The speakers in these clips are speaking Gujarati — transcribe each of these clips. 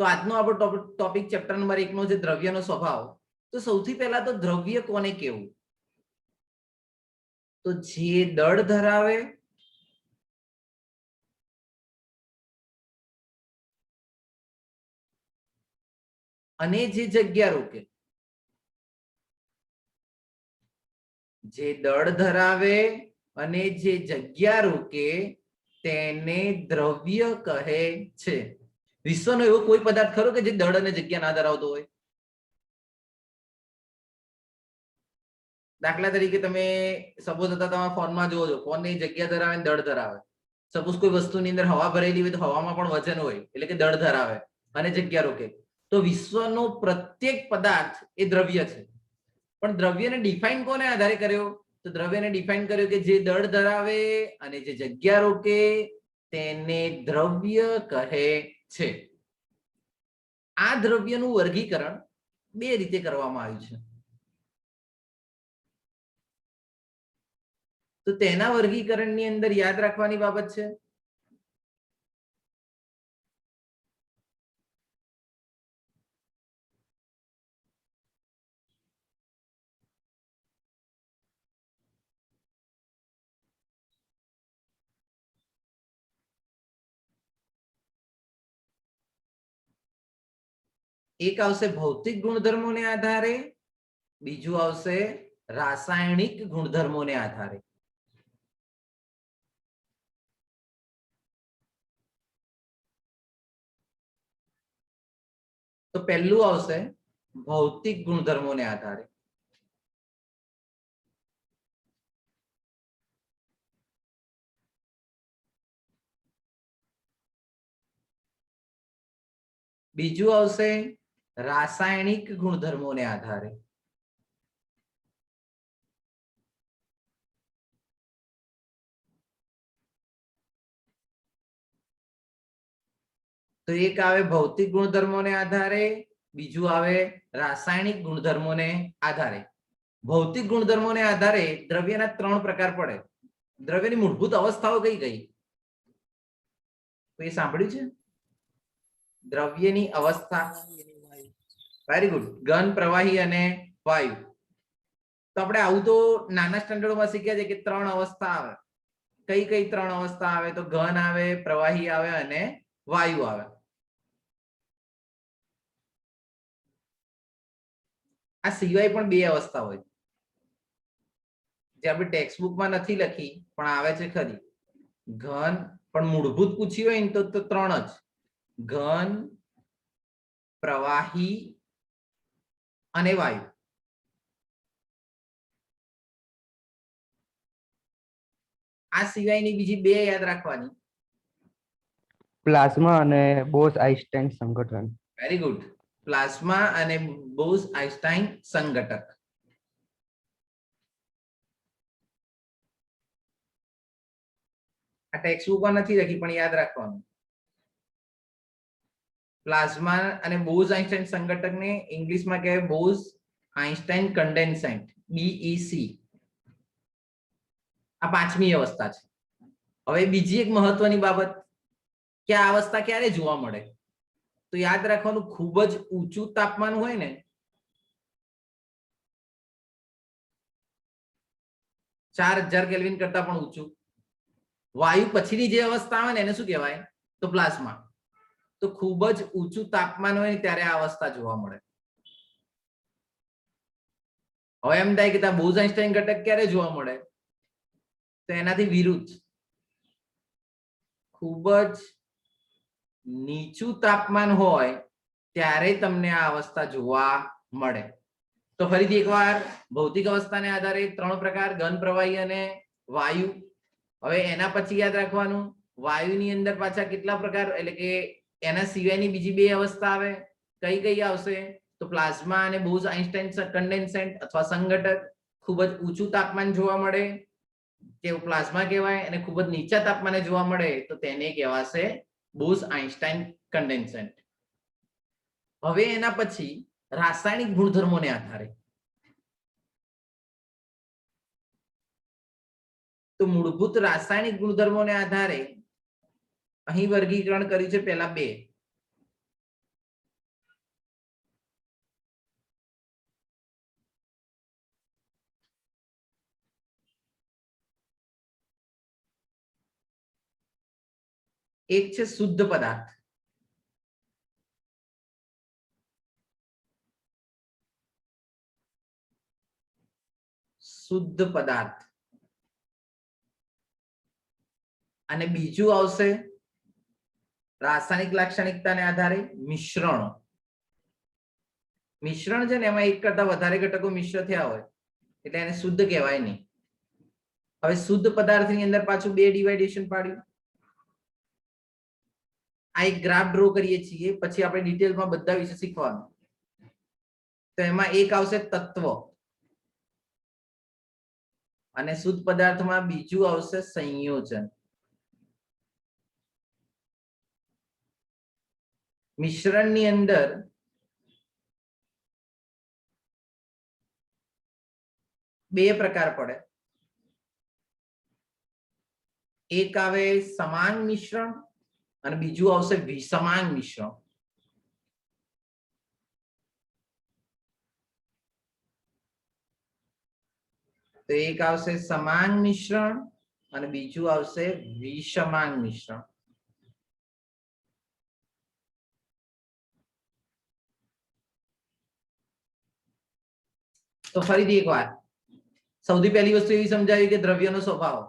તો આજનો આપણો ટોપિક ચેપ્ટર નંબર 1 નો છે દ્રવ્યનો સ્વભાવ. તો સૌથી પહેલા તો દ્રવ્ય કોને કહેવું? તો જે દળ ધરાવે અને જે જગ્યા રોકે. જે દળ ધરાવે અને જે જગ્યા રોકે તેને દ્રવ્ય કહે છે. વિશ્વનો એવો કોઈ પદાર્થ ખરો કે જે દળ અને જગ્યા ના ધરાવતો હોય? દાખલા તરીકે તમે સપોઝ તમારા ફોનમાં જોવો છો, ફોનની જગ્યા ધરાવે અને દળ ધરાવે. સપોઝ કોઈ વસ્તુની અંદર હવા ભરેલી હોય તો હવામાં પણ વજન હોય, એટલે કે દળ ધરાવે અને જગ્યા રોકે. તો વિશ્વનો પ્રત્યેક પદાર્થ એ દ્રવ્ય છે. પણ દ્રવ્યને ડિફાઇન કોને આધારે કર્યો? તો દ્રવ્યને ડિફાઇન કર્યો કે જે દળ ધરાવે અને જે જગ્યા રોકે તેને દ્રવ્ય કહે છે. આ દ્રવ્યનું વર્ગીકરણ બે રીતે કરવામાં આવ્યું છે. તો તેના વર્ગીકરણની અંદર યાદ રાખવાની બાબત છે એક આવશે ભૌતિક ગુણધર્મોને આધારે, બીજું આવશે રાસાયણિક ગુણધર્મોને આધારે. તો પહેલું આવશે ભૌતિક ગુણધર્મોને આધારે. બીજું આવશે રાસાયણિક ગુણધર્મોને આધારે. તો એક આવે ભૌતિક ગુણધર્મોને આધારે, બીજું આવે રાસાયણિક ગુણધર્મોને આધારે. ભૌતિક ગુણધર્મોને આધારે દ્રવ્યના 3 પ્રકાર પડે. દ્રવ્યની મૂળભૂત અવસ્થાઓ કઈ કઈ? કોઈ સાંભળ્યું છે? દ્રવ્યની અવસ્થા, વેરી ગુડ, ઘન, પ્રવાહી અને વાયુ. તો આપણે આવું તો નાના સ્ટાન્ડર્ડમાં શીખ્યા છે કે 3 અવસ્થા આવે. કઈ કઈ 3 અવસ્થા આવે? તો ઘન આવે, પ્રવાહી આવે અને વાયુ આવે. આ સિવાય પણ 2 અવસ્થા હોય જે આપણે ટેક્સ્ટબુકમાં નથી લખી પણ આવે છે ખરી. ઘન, પણ મૂળભૂત પૂછી હોય ને તો 3 જ: ઘન, પ્રવાહી અને વાયુ. આ સિવાયની બીજી 2 યાદ રાખવાની: પ્લાઝ્મા અને બોઝ-આઇન્સ્ટાઇન સંઘટન. વેરી ગુડ, પ્લાઝ્મા અને બોઝ-આઇન્સ્ટાઇન સંઘટક. આ ટેક્સ્ટબુકમાં નથી લખી પણ યાદ રાખવાનું. પ્લાઝ્મા અને બોઝ-આઇન્સ્ટાઇન સંઘટકને ઇંગ્લિશમાં કહેવાય બોઝ-આઇન્સ્ટાઇન કન્ડેન્સેન્ટ, BEC. આ 5મી અવસ્થા છે. હવે બીજી એક મહત્વની બાબત કે આ અવસ્થા ક્યારે જોવા મળે? તો યાદ રાખવાનું, ખૂબ જ ઊંચું તાપમાન હોય ને, 4000 કેલ્વિન કરતા પણ ઊંચું, વાયુ પછીની જે અવસ્થા આવે ને એને શું કહેવાય? તો પ્લાઝ્મા. તો ખૂબ જ ઊંચું તાપમાન હોય ત્યારે આ અવસ્થા જોવા મળે. હવે એમ થાય કે બોઝ-આઇન્સ્ટાઇન ઘટક ક્યારે જોવા મળે? તો એનાથી વિરુદ્ધ, ખૂબ જ નીચું તાપમાન હોય ત્યારે તમને આ અવસ્થા જોવા મળે. તો ફરીથી એકવાર, ભૌતિક અવસ્થાને આધારે 3 પ્રકાર: ઘન, પ્રવાહી અને વાયુ. હવે એના પછી યાદ રાખવાનું, વાયુની અંદર પાછા કેટલા પ્રકાર, એટલે કે એના સિવાયની બીજી 2 અવસ્થા આવે. કઈ કઈ આવશે? તો પ્લાઝ્મા અને બોઝ-આઇન્સ્ટાઇન કન્ડેન્સેન્ટ અથવા સંઘટક. ખૂબ જ ઊંચું તાપમાન જોવા મળે તે પ્લાઝ્મા કહેવાય, અને ખૂબ જ નીચા તાપમાને જોવા મળે તો તેને કહેવાશે બોઝ-આઇન્સ્ટાઇન કન્ડેન્સેન્ટ. હવે એના પછી રાસાયણિક ગુણધર્મોને આધારે. તો મૂળભૂત રાસાયણિક ગુણધર્મોને આધારે અહીં વર્ગીકરણ કર્યું છે પહેલા 2: એક છે શુદ્ધ પદાર્થ, શુદ્ધ પદાર્થ, અને બીજું આવશે રાસાયણિક લાક્ષણિકતાને આધારે મિશ્રણ. મિશ્રણ છે ને એમાં એક કરતા વધારે ઘટકો મિશ્ર થયા હોય એટલે એને શુદ્ધ કહેવાય નહીં. હવે શુદ્ધ પદાર્થની અંદર પાછું બે ડિવાઇડેશન પાડ્યું. આ એક ગ્રાફ ડ્રો કરીએ છીએ, પછી આપણે ડિટેલમાં બધા વિશે શીખવાનું. તો એમાં એક આવશે તત્વ અને શુદ્ધ પદાર્થમાં બીજું આવશે સંયોજન. મિશ્રણની અંદર બે પ્રકાર પડે. એક આવે સમાન મિશ્રણ અને બીજું આવશે વિષમાંગ મિશ્રણ. તો એક આવશે સમાન મિશ્રણ અને બીજું આવશે વિષમાંગ મિશ્રણ. તો ફરીથી એકવાર, સૌથી પહેલી વસ્તુ એવી સમજાવી કે દ્રવ્યનો સ્વભાવ.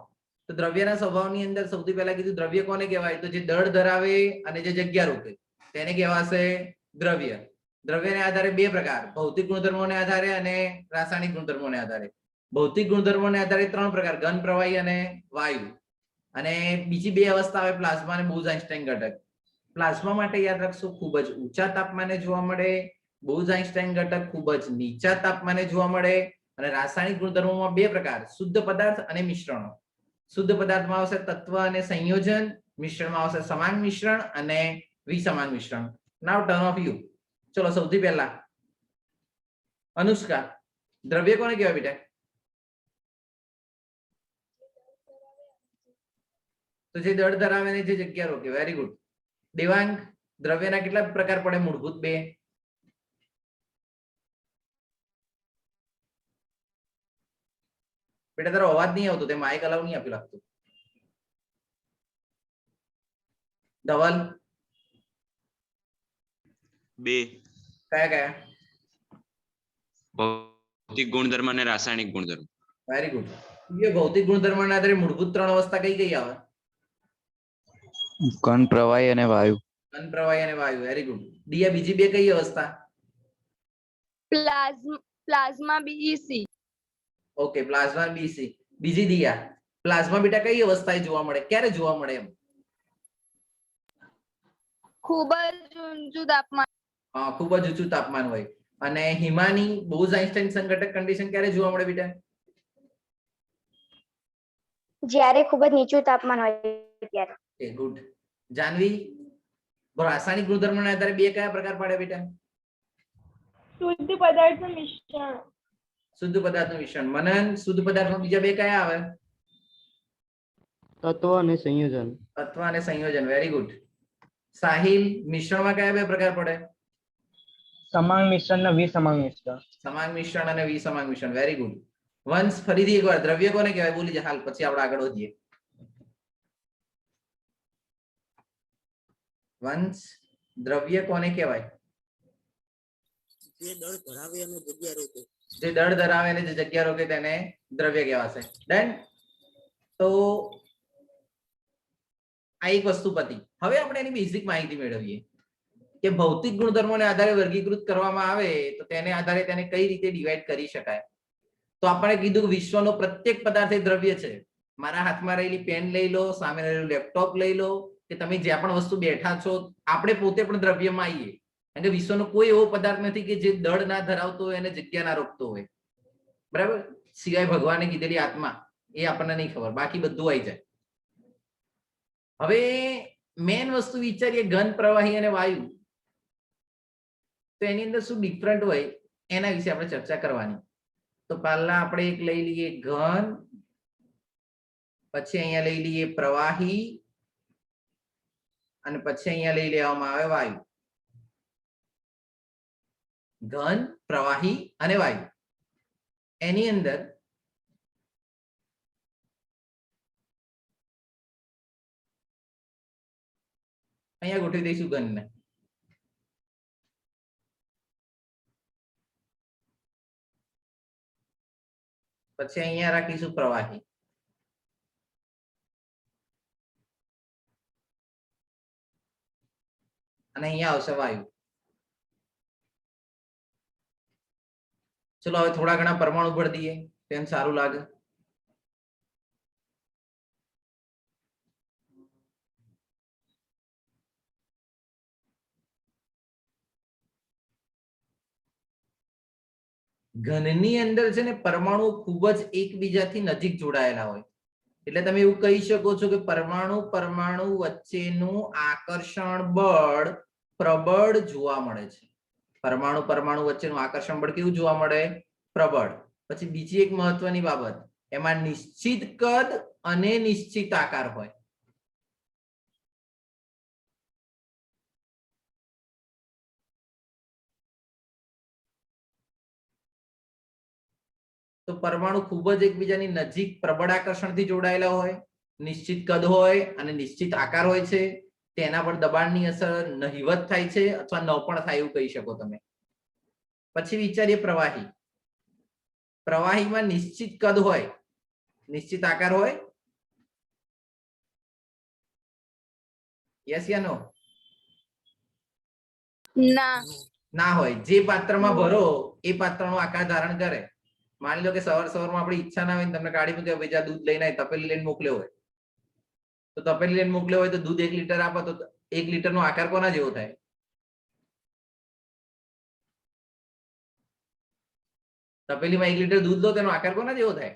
તો દ્રવ્યના સ્વભાવની અંદર સૌથી પહેલા કીધું દ્રવ્ય કોને કહેવાય? તો જે દળ ધરાવે અને જે જગ્યા રોકે તેને કહેવાશે દ્રવ્ય. દ્રવ્યને આધારે બે પ્રકાર, ભૌતિક ગુણધર્મોને આધારે અને રાસાયણિક ગુણધર્મોને આધારે. ભૌતિક ગુણધર્મોને આધારે ત્રણ પ્રકાર, ઘન, પ્રવાહી અને વાયુ. અને બીજી બે અવસ્થા આવે પ્લાઝ્મા અને બોઝ-આઇન્સ્ટાઇન ઘટક. પ્લાઝ્મા માટે યાદ રાખશો ખૂબ જ ઊંચા તાપમાને જોવા મળે, બોઝ-આઇન્સ્ટાઇન ઘટક ખૂબ જ નીચા તાપમાને જોવા મળે. અને રાસાયણિક ગુણધર્મોમાં બે પ્રકાર, શુદ્ધ પદાર્થ અને મિશ્રણો. શુદ્ધ પદાર્થમાં આવશે તત્વ અને સંયોજન, મિશ્રણમાં આવશે સમાંગ મિશ્રણ અને વિષમાંગ મિશ્રણ. નાઉ ટર્ન ઓફ યુ. ચલો સૌથી પહેલા અનુષ્કા, દ્રવ્ય કોને કહેવાય બેટા? તો જે દળ ધરાવે ને જે જગ્યા રોકે. Very good. દેવાંગ, દ્રવ્યના કેટલા પ્રકાર પડે? મૂળભૂત બે. બેટા તારો અવાજ નહીં આવતો, તે માઇક અલાઉ નહીં આપ્યું લાગતું. ધવલ, બે. કયા કયા? ભૌતિક ગુણધર્મ અને રાસાયણિક ગુણધર્મ. Very good. ભૌતિક ગુણધર્મના આધારે મૂળભૂત ત્રણ અવસ્થા કઈ કઈ આવે? ઘન, પ્રવાહી અને વાયુ. ઘન, પ્રવાહી અને વાયુ. Very good. દિયા, બીજી બે કઈ અવસ્થા? Plasma BC. Okay, plasma BC. બીજી દિયા, પ્લાઝ્મા બેટા કઈ અવસ્થાએ જોવા મળે, ક્યારે જોવા મળે એમ? ખૂબ જ ઊંચું તાપમાન. હા, ખૂબ જ ઊંચું તાપમાન હોય. અને હિમાની બોઝ-આઇન્સ્ટાઇન સંઘટક કન્ડિશન ક્યારે જોવા મળે બેટા? જ્યારે ખૂબ જ નીચું તાપમાન હોય ત્યારે. Okay, good. જાનવી, રાસાયણિક ગુણધર્મોના આધારે બે કયા પ્રકાર પડે બેટા? શુદ્ધ પદાર્થનું મિશ્રણ. શુદ્ધ પદાર્થનું મિશ્રણ. મનન, શુદ્ધ પદાર્થમાં બીજા બે કયા આવે? તત્વ અને સંયોજન. તત્વ અને સંયોજન. Very good. સાહિલ, મિશ્રણમાં કયા બે પ્રકાર પડે? સમાંગ મિશ્રણ અને વિષમાંગ મિશ્રણ. સમાંગ મિશ્રણ અને વિષમાંગ મિશ્રણ. Very good. વંશ, ફરીથી એકવાર, દ્રવ્ય કોને કહેવાય? બોલી જા હાલ, પછી આપણે આગળ વધીએ. વંશ, દ્રવ્ય કોને કહેવાય? જે દળ ધરાવે અને જગ્યા રોકે. જે દળ ધરાવે અને જે જગ્યા રોકે તેને દ્રવ્ય કહેવાશે. ડન. તો આ એક વસ્તુ પતી. હવે આપણે એની બેઝિક માહિતી મેળવીએ કે ભૌતિક ગુણધર્મોને આધારે વર્ગીકૃત કરવામાં આવે તો તેને આધારે તેને કઈ રીતે ડિવાઈડ કરી શકાય. તો આપણે કીધું વિશ્વનો પ્રત્યેક પદાર્થ એ દ્રવ્ય છે. મારા હાથમાં રહેલી પેન લઈ લો, સામે રહેલું લેપટોપ લઈ લો, કે તમે જ્યાં પણ વસ્તુ બેઠા છો, આપણે પોતે પણ દ્રવ્યમાં આવીએ. કારણ કે વિશ્વનો કોઈ એવો પદાર્થ નથી કે જે દળ ના ધરાવતો હોય અને જગ્યા ના રોકતો હોય. બરાબર? સિવાય ભગવાને કીધેલી આત્મા, એ આપણને નહીં ખબર, બાકી બધું આવી જાય. હવે મેન વસ્તુ વિચારીએ, ઘન, પ્રવાહી અને વાયુ. તો એની અંદર શું ડિફરન્ટ હોય એના વિશે આપણે ચર્ચા કરવાની. તો પહેલા આપણે એક લઈ લઈએ ઘન, પછી અહીંયા લઈ લઈએ પ્રવાહી અને પછી અહીંયા લઈ લેવામાં આવે વાયુ. ઘન, પ્રવાહી અને વાયુ. એની અંદર અહીંયા ગોઠવી દઈશું ઘનને. પછી અહીંયા રાખીશું પ્રવાહી. અને અહીંયા આવશે વાયુ. ચલો હવે થોડા ઘણા પરમાણુ ભરી દઈએ તેમ સારું લાગે. ઘનની અંદર છે ને પરમાણુ ખૂબ જ એકબીજાથી નજીક જોડાયેલા હોય, એટલે તમે એવું કહી શકો છો કે પરમાણુ પરમાણુ વચ્ચેનું આકર્ષણ બળ પ્રબળ જોવા મળે છે. પરમાણુ પરમાણુ વચ્ચેનું આકર્ષણ બળ કેવું જોવા મળે? પ્રબળ. પછી બીજી એક મહત્વની બાબત, એમાં નિશ્ચિત કદ અને નિશ્ચિત આકાર હોય. તો પરમાણુ ખૂબ જ એકબીજાની નજીક પ્રબળ આકર્ષણથી જોડાયેલા હોય, નિશ્ચિત કદ હોય અને નિશ્ચિત આકાર હોય છે. તેના પર દબાણની અસર નહિવત થાય છે અથવા ન પણ થાય એવું કહી શકો તમે. પછી વિચારીએ પ્રવાહી. પ્રવાહીમાં નિશ્ચિત કદ હોય, નિશ્ચિત આકાર હોય. યસ યા નો? ના. ના હોય. જે પાત્રમાં ભરો એ પાત્રનો આકાર ધારણ કરે. માની લો કે સવારમાં આપણી ઈચ્છા ના હોય ને તમને કાઢી મૂકે, ભાઈ જા દૂધ લઈને તપેલી લઈને મોકલ્યો હોય, તો તપેલી લઈને મોકલ્યો હોય તો દૂધ 1 લીટર આપો તો 1 લીટરનો આકાર કોના જેવો થાય? તપેલીમાં 1 લીટર દૂધ લો તેનો આકાર કોના જેવો થાય?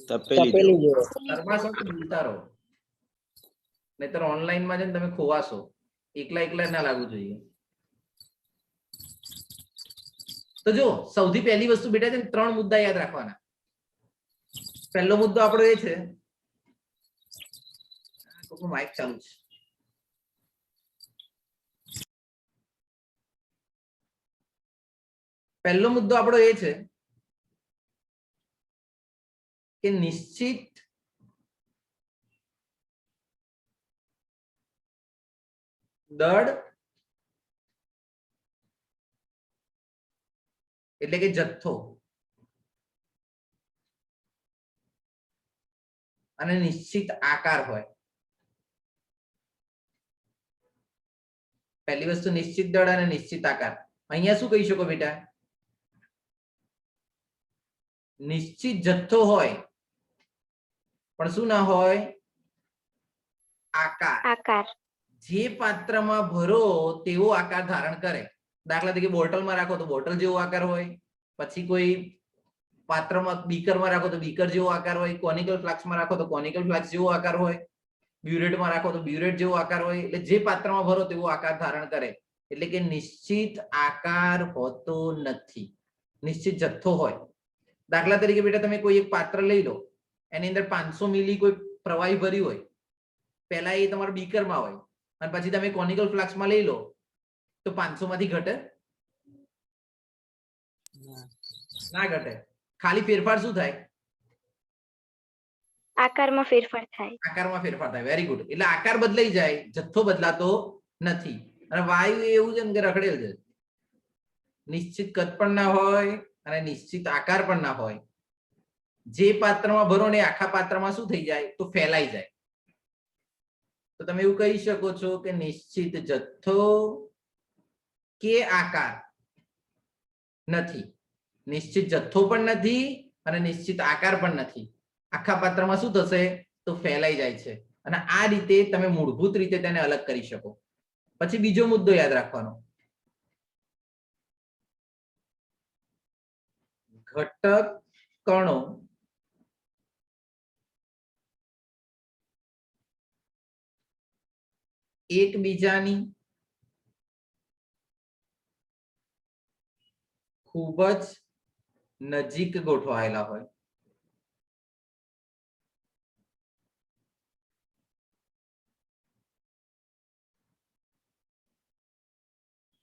તપેલી જેવો. થર્માસ હોય તો બોલતા રહો, નહીતર ઓનલાઈનમાં છે ને તમે ખોવાશો. એકલા એકલા ના લાગવું જોઈએ. તો જો સૌથી પહેલી વસ્તુ બેટા છે ને 3 મુદ્દા યાદ રાખવાના. પહેલો મુદ્દો આપણો એ છે, માઇક ચાલુ છે. પહેલો મુદ્દો આપણો એ છે કે નિશ્ચિત દળ એટલે કે જથ્થો અને નિશ્ચિત આકાર હોય. પહેલી વસ્તુ નિશ્ચિત દળ અને નિશ્ચિત આકાર. અહીંયા શું કહી શકો બેટા? નિશ્ચિત જથ્થો હોય પણ શું ના હોય? આકાર. આકાર. જે પાત્રમાં ભરો તેવો આકાર ધારણ કરે. દાખલા તરીકે બોટલમાં રાખો તો બોટલ જેવો આકાર હોય, પછી કોઈ પાત્રમાં બીકરમાં રાખો તો બીકર જેવો આકાર હોય, કોનિકલ ફ્લાસ્કમાં રાખો તો કોનિકલ ફ્લાસ્ક જેવો આકાર હોય, બ્યુરેટમાં રાખો તો બ્યુરેટ જેવો આકાર હોય. એટલે જે પાત્રમાં ભરો તેવો આકાર ધારણ કરે. એટલે કે નિશ્ચિત આકાર હોતો નથી, નિશ્ચિત જથ્થો હોય. દાખલા તરીકે બેટા તમે કોઈ એક પાત્ર લઈ લો, એની અંદર 500 મિલી કોઈ પ્રવાહી ભર્યું હોય. પહેલા એ તમારા બીકરમાં હોય અને પછી તમે કોનિકલ ફ્લાસ્કમાં લઈ લો તો 500 માંથી ઘટે? ના ઘટે. ખાલી ફેરફાર શું થાય? આકારમાં ફેરફાર થાય. આકારમાં ફેરફાર થાય. Very good. એટલે આકાર બદલાઈ જાય, જથ્થો બદલાતો નથી. અને વાયુ એવું છે ને કે રખડેલ છે, નિશ્ચિત કદ પણ ના હોય અને નિશ્ચિત આકાર પણ ના હોય. જે પાત્રમાં ભરો ને આખા પાત્રમાં શું થઈ જાય? તો ફેલાઈ જાય. તો તમે એવું કહી શકો છો કે નિશ્ચિત જથ્થો કે આકાર નથી, નિશ્ચિત જથ્થો પણ નથી અને નિશ્ચિત આકાર પણ નથી. આખા પાત્રમાં શું થશે? તો ફેલાઈ જાય છે. અને આ રીતે તમે મૂળભૂત રીતે તેને અલગ કરી શકો. પછી બીજો મુદ્દો યાદ રાખવાનો, ઘટક કણો એકબીજાની ખૂબ જ નજીક ગોઠવાયેલા હોય.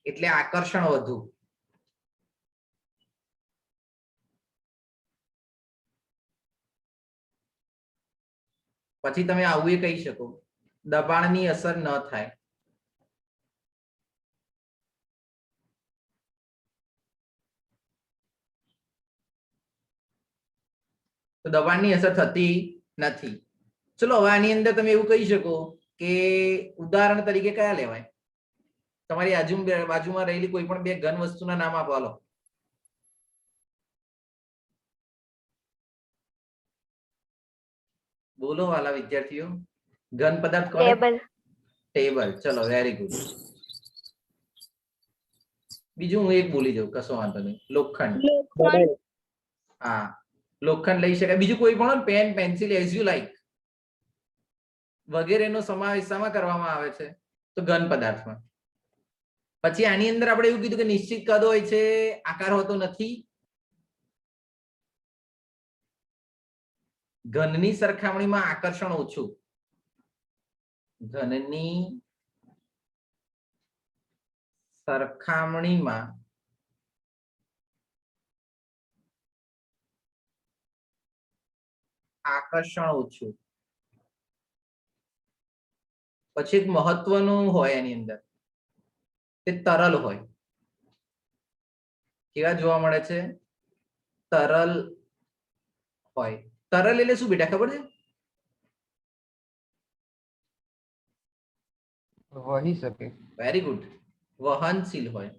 એટલે આકર્ષણ વધુ. પછી તમે આવું એ કહી શકો દબાણની અસર ન થાય. તો દબાણની અસર થતી નથી. ચલો હવે આની અંદર તમે એવું કહી શકો કે ઉદાહરણ તરીકે કયા લેવાય? તમારી બાજુમાં રહેલી કોઈ પણ બે ઘન વસ્તુના નામ આપો. હાલો, બોલો વાલા વિદ્યાર્થીઓ. ઘન પદાર્થ કોને? ટેબલ. ટેબલ. ચલો, વેરી ગુડ. બીજું હું એક બોલી જાઉં, કશો વાંધો નહીં. લોખંડ. લોખંડ. હા, લોખંડ લઈ શકાય. બીજું કોઈ પણ pen, pencil, as you like વગેરેનો સમાવેશ શામાં કરવામાં આવે છે? તો ઘન પદાર્થમાં. પછી આની અંદર આપણે એવું કીધું કે નિશ્ચિત કદ હોય છે, આકાર હોતો નથી. ઘનની સરખામણીમાં આકર્ષણ ઓછું. ઘનની સરખામણીમાં આકર્ષણ ઓછું. પછી એક મહત્વનું હોય એની અંદર, તે તરલ હોય. કેવા જોવા મળે છે? તરલ હોય. તરલ એટલે શું બેટા, ખબર છે? વહી શકે. Very good. વહનશીલ હોય.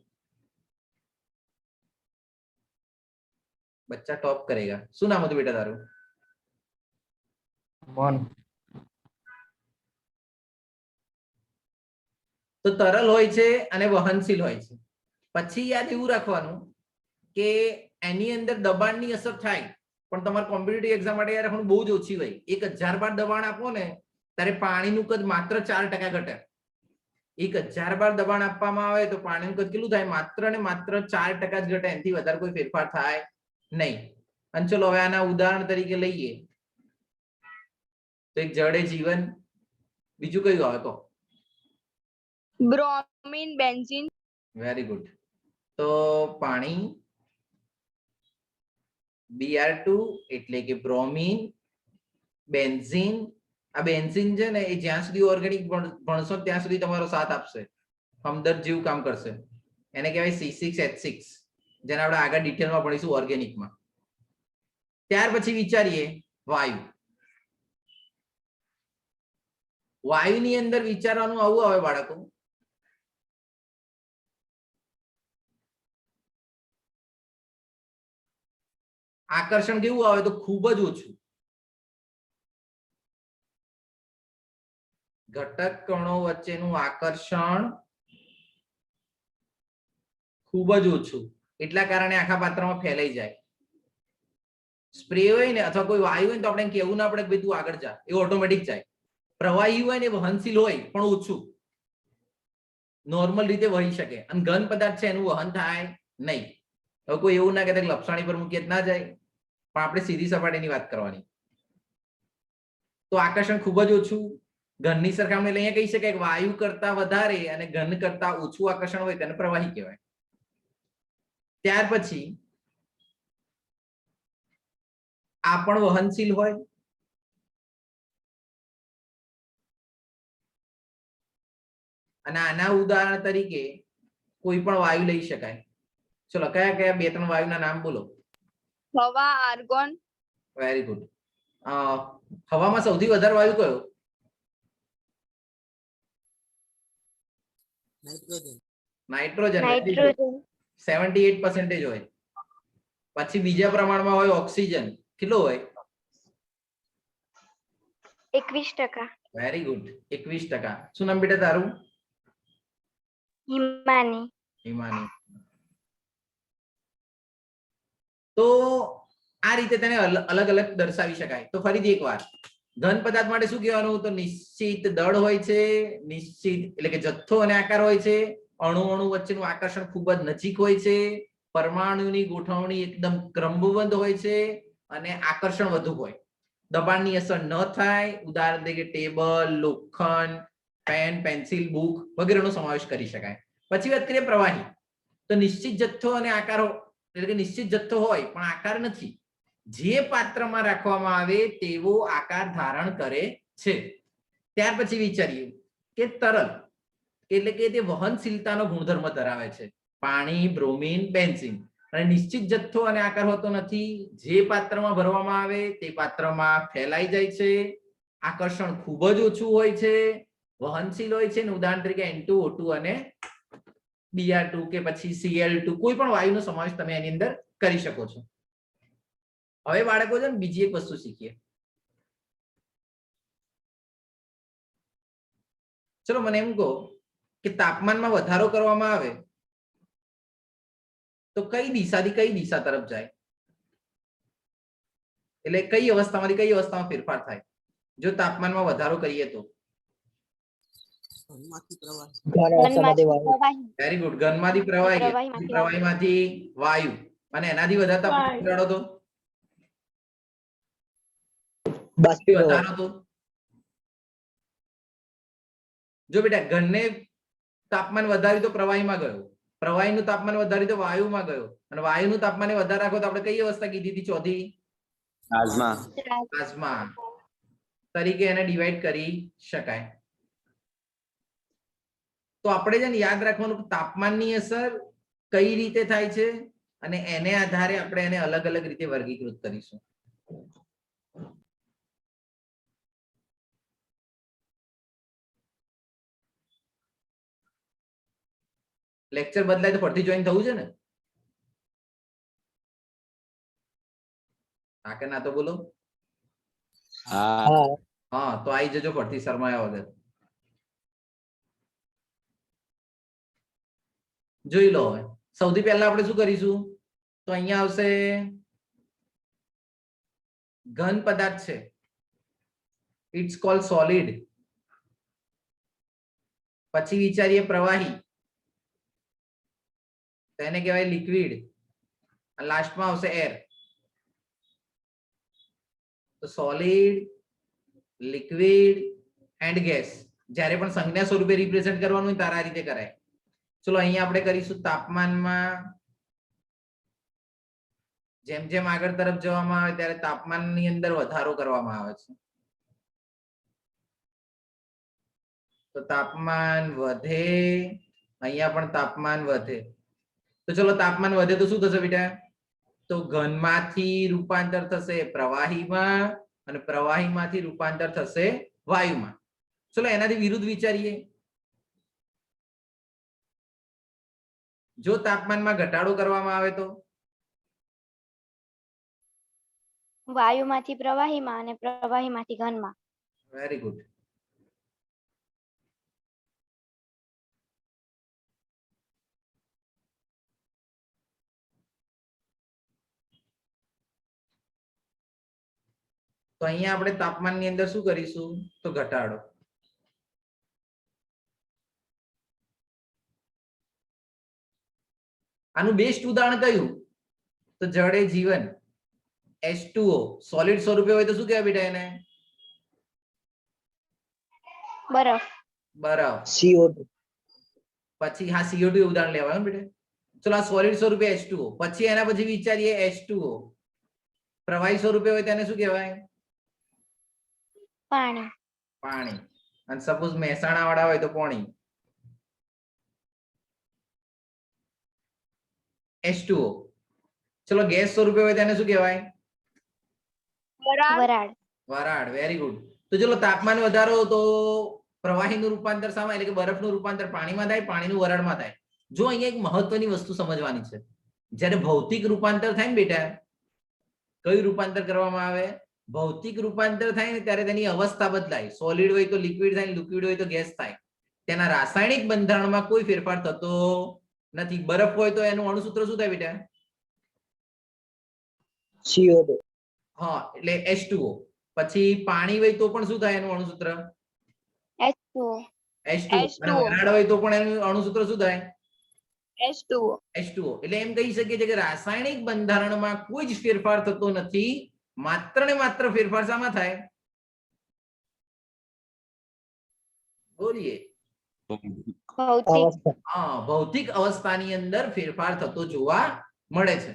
બચ્ચા ટॉप करेगा. શું નામ હતું બેટા તારું? મન. તો તરલ હોય છે અને વહનશીલ હોય છે. પછી યાદ એવું રાખવાનું કે એની અંદર દબાણની અસર થાય, પણ તમારે કોમ્પિટિટિવ એક્ઝામ માટે યાર બહુ જ ઓછી હોય. 1000 બાર દબાણ આપો ને ત્યારે પાણીનું કદ માત્ર 4% ઘટે. 1000 બાર દબાણ આપવામાં આવે તો પાણીનું કદ કેટલું થાય? માત્ર ને માત્ર 4% જ ઘટે. એનાથી વધારે કોઈ ફેરફાર થાય નહીં. અને ચલો હવે આના ઉદાહરણ તરીકે લઈએ તો એક જડે જીવન. બીજું કયું આવે તો? Bromine, benzene. Very good. તો પાણી, Br2 એટલે કે બ્રોમીન, બેન્ઝીન. આ બેન્ઝીન છે ને એ જ્યાં સુધી ઓર્ગેનિક ભણશો ત્યાં સુધી તમારો સાથ આપશે, હમદર્દ જેવું કામ કરશે. એને કહેવાય C6H6, જેને આપણે આગળ ડિટેલમાં ભણીશું ઓર્ગેનિકમાં. ત્યાર પછી વિચારીએ વાયુ. વાયુની અંદર વિચારવાનું આવું આવે બાળકો, આકર્ષણ કેવું આવે તો ખૂબ જ ઓછું. ઘટક કણો વચ્ચેનું આકર્ષણ ખૂબ જ ઓછું. એટલા કારણે આખા પાત્રમાં ફેલાઈ જાય. સ્પ્રે હોય ને અથવા કોઈ વાયુ હોય ને તો આપણે કેવું ના પડે કે ભાઈ તું આગળ જા, એ ઓટોમેટિક જાય. પ્રવાહી હોય ને વહનશીલ હોય પણ ઓછું, નોર્મલ રીતે વહી શકે. અને ઘન પદાર્થ છે એનું વહન થાય નહીં. હવે કોઈ એવું ના કહેતા કે લપસણી પર મૂકીએ ના જાય, પણ આપણે સીધી સપાટીની વાત કરવાની. તો આકર્ષણ ખૂબ જ ઓછું. ઘનની સરખામણી અહીંયા કહી શકાય કે વાયુ કરતા વધારે અને ઘન કરતા ઓછું આકર્ષણ હોય તેને પ્રવાહી કહેવાય. ત્યાર પછી આ પણ વહનશીલ હોય. અને આના ઉદાહરણ તરીકે કોઈ પણ વાયુ લઈ શકાય. ચલો કયા કયા 2-3 વાયુના નામ બોલો. હવા, આર્ગોન. Very good. હવામાં સૌથી વધારે વાયુ કયો? નાઇટ્રોજન. નાઇટ્રોજન. નાઇટ્રોજન 78% હોય. પછી બીજા પ્રમાણમાં હોય ઓક્સિજન. કેટલો હોય? 21%. Very good. 21%. શું નામ બેટા તારું? હિમાની. હિમાની. તો આ રીતે તેને અલગ અલગ દર્શાવી શકાય. તો ફરીથી એકવાર ઘન પદાર્થ માટે શું કહેવાનું? તો નિશ્ચિત દળ હોય છે, નિશ્ચિત એટલે કે જથ્થો અને આકાર હોય છે, અણુ વચ્ચેનું આકર્ષણ ખૂબ જ નજીક હોય છે, પરમાણુની ગોઠવણી એકદમ ક્રમબદ્ધ હોય છે અને આકર્ષણ વધુ હોય. દબાણની અસર ન થાય. ઉદાહરણ તરીકે ટેબલ, લોખંડ, પેન, પેન્સિલ, બુક વગેરેનો સમાવેશ કરી શકાય. પછી વાત કરીએ પ્રવાહી. તો નિશ્ચિત જથ્થો અને આકાર એટલે કે નિશ્ચિત જથ્થો હોય પણ આકાર નથી. જે પાત્રમાં રાખવામાં આવે તેવો આકાર ધારણ કરે છે. ત્યાર પછી વિચારીએ કે તરલ એટલે કે તે વહનશીલતાનો ગુણધર્મ ધરાવે છે. પાણી, બ્રોમીન, બેન્ઝીન. અને નિશ્ચિત જથ્થો અને આકાર હોતો નથી. જે પાત્રમાં ભરવામાં આવે તે પાત્રમાં ફેલાઈ જાય છે. આકર્ષણ ખૂબ જ ઓછું હોય છે, વહનશીલ હોય છે. ઉદાહરણ તરીકે N2O2 અને Br2 કે પછી Cl2 કોઈ પણ વાયુનો સમાવેશ તમે એની અંદર કરી શકો છો. હવે બાળકો છે ને બીજી એક વસ્તુ શીખીએ. ચલો મને એમ કહો કે તાપમાનમાં વધારો કરવામાં આવે તો કઈ દિશાથી કઈ દિશા તરફ જાય? એટલે કઈ અવસ્થામાંથી કઈ અવસ્થામાં ફેરફાર થાય જો તાપમાનમાં વધારો કરીએ તો? ઘનમાંથી પ્રવાહ. ઘનમાંથી પ્રવાહી. Very good. ઘનમાંથી પ્રવાહી, પ્રવાહીમાંથી પ્રવાહીમાંથી વાયુ. અને એનાથી વધારે તાપમાન ઘટાડો તો વધારો તો? જો બેટા ઘનને તાપમાન વધાર્યું તો પ્રવાહીમાં ગયો, પ્રવાહીનું તાપમાન વધાર્યું તો વાયુમાં ગયો, અને વાયુનું તાપમાન વધારે રાખો તો આપણે કઈ અવસ્થા કીધી હતી ચોથી? પ્લાઝ્મા તરીકે એને ડિવાઈડ કરી શકાય. તો આપણે છે ને યાદ રાખવાનું તાપમાનની અસર કઈ રીતે થાય છે અને એને આધારે આપણે એને અલગ અલગ રીતે વર્ગીકૃત કરીશું. લેક્ચર બદલાય તો ફરીથી જોઈન થવું છે ને? હા કે ના તો બોલો. હા તો આવી જજો ફરીથી શરમાયા વગર. જોઈ લો. હવે સૌથી પહેલા આપણે શું કરીશું તો અહીંયા આવશે ઘન પદાર્થ છે, ઇટ્સ કોલ્ડ સોલિડ. પછી વિચારીએ પ્રવાહી, તો એને કહેવાય લિક્વિડ. લાસ્ટમાં આવશે એર. તો સોલિડ, લિક્વિડ એન્ડ ગેસ. જ્યારે પણ સંજ્ઞા સ્વરૂપે રિપ્રેઝેન્ટ કરવાનું હોય ત્યારે આ રીતે કરાય. ચલો અહીંયા આપણે કરીશું તાપમાનમાં જેમ જેમ આગળ તરફ જવામાં આવે ત્યારે તાપમાનની અંદર વધારો કરવામાં આવે છે. તો તાપમાન વધે, અહીંયા પણ તાપમાન વધે. તો ચલો તાપમાન વધે તો શું થશે બેટા? તો ઘનમાંથી રૂપાંતર થશે પ્રવાહીમાં અને પ્રવાહીમાંથી રૂપાંતર થશે વાયુમાં. ચલો એનાથી વિરુદ્ધ વિચારીએ. જો તાપમાનમાં ઘટાડો કરવામાં આવે તો? વાયુમાંથી પ્રવાહીમાં અને પ્રવાહીમાંથી ઘનમાં. Very good. તો અહીંયા આપણે તાપમાનની અંદર શું કરીશું તો ઘટાડો. આનું બેસ્ટ ઉદાહરણ કયું? તો જળ એ જીવન. H2O સોલિડ સ્વરૂપે હોય તો શું કહેવાય બેટા એને? બરફ. બરફ. CO2. પછી હા CO2 ઉદાહરણ લેવાનું બેટા. ચલો આ સોલિડ સ્વરૂપે H2O. પછી એના પછી વિચારીએ H2O પ્રવાહી સ્વરૂપે હોય તેને શું કહેવાય? પાણી. પાણી. અને સપોઝ મહેસાણા વાળા હોય તો પાણી. H2O. ચલો ગેસ સ્વરૂપે હોય તેને શું કહેવાય? વરાળ. વરાળ. Very good. તો ચલો તાપમાન વધારો તો પ્રવાહીનું રૂપાંતર શામાં એટલે કે બરફનું રૂપાંતર પાણીમાં થાય, પાણીનું વરાળમાં થાય. જો અહીંયા એક મહત્વની વસ્તુ સમજવાની છે. જ્યારે ભૌતિક રૂપાંતર થાય ને બેટા, કયું રૂપાંતર કરવામાં આવે? ભૌતિક રૂપાંતર થાય ને ત્યારે તેની અવસ્થા બદલાય. સોલિડ હોય તો લિક્વિડ થાય, લિક્વિડ હોય તો ગેસ થાય. તેના રાસાયણિક બંધારણમાં કોઈ ફેરફાર થતો નથી. બરફ હોય તો એનું અણુસૂત્ર શું થાય બેટા? CO2. હા એટલે H2O. પછી પાણી હોય તો પણ શું થાય એનું અણુસૂત્ર? H2O. H2O. અને વરાળ હોય તો પણ એનું અણુસૂત્ર શું થાય? H2O. H2O. એટલે એમ કહી શકીએ છીએ કે રાસાયણિક બંધારણમાં કોઈ જ ફેરફાર થતો નથી. માત્ર ને માત્ર ફેરફાર શામાં થાય? બોલીએ. ભૌતિક. હા ભૌતિક અવસ્થાની અંદર ફેરફાર થતો જોવા મળે છે.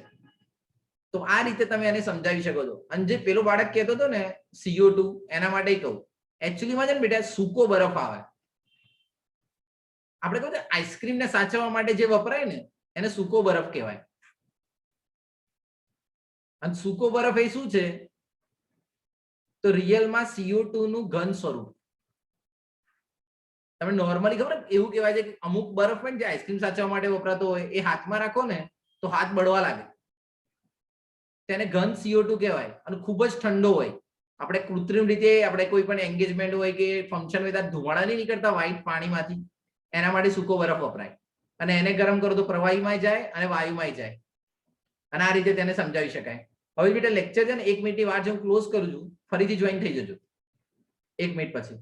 તો આ રીતે તમે એને સમજાવી શકો છો. અને જે પેલો બાળક કહેતો હતો ને CO2 એના માટે કહું એકચ્યુઅલીમાં છે ને બેટા સૂકો બરફ આવે. આપણે કહું આઈસ્ક્રીમ ને સાચવવા માટે જે વપરાય ને એને સૂકો બરફ કહેવાય. અને સૂકો બરફ એ શું છે? તો રિયલમાં CO2 નું ઘન સ્વરૂપ. તમે નોર્મલી ખબર એવું કહેવાય છે કે અમુક બરફ હોય ને જે આઈસ્ક્રીમ સાચવવા માટે વપરાતો હોય એ હાથમાં રાખો ને તો હાથ બળવા લાગે. તેને ઘન CO2 કહેવાય અને ખૂબ જ ઠંડો હોય. આપણે કૃત્રિમ રીતે આપણે કોઈ પણ એન્ગેજમેન્ટ હોય કે ફંક્શન હોય ત્યાં ધુમાડા નહીં નીકળતા વ્હાઈટ પાણીમાંથી, એના માટે સૂકો બરફ વપરાય. અને એને ગરમ કરો તો પ્રવાહીમાં જાય અને વાયુમાં જાય. અને આ રીતે તેને સમજાવી શકાય. હવે બેટા લેક્ચર છે ને 1 મિનિટની વાર હું ક્લોઝ કરું છું, ફરીથી જોઈન થઈ જજો 1 મિનિટ પછી.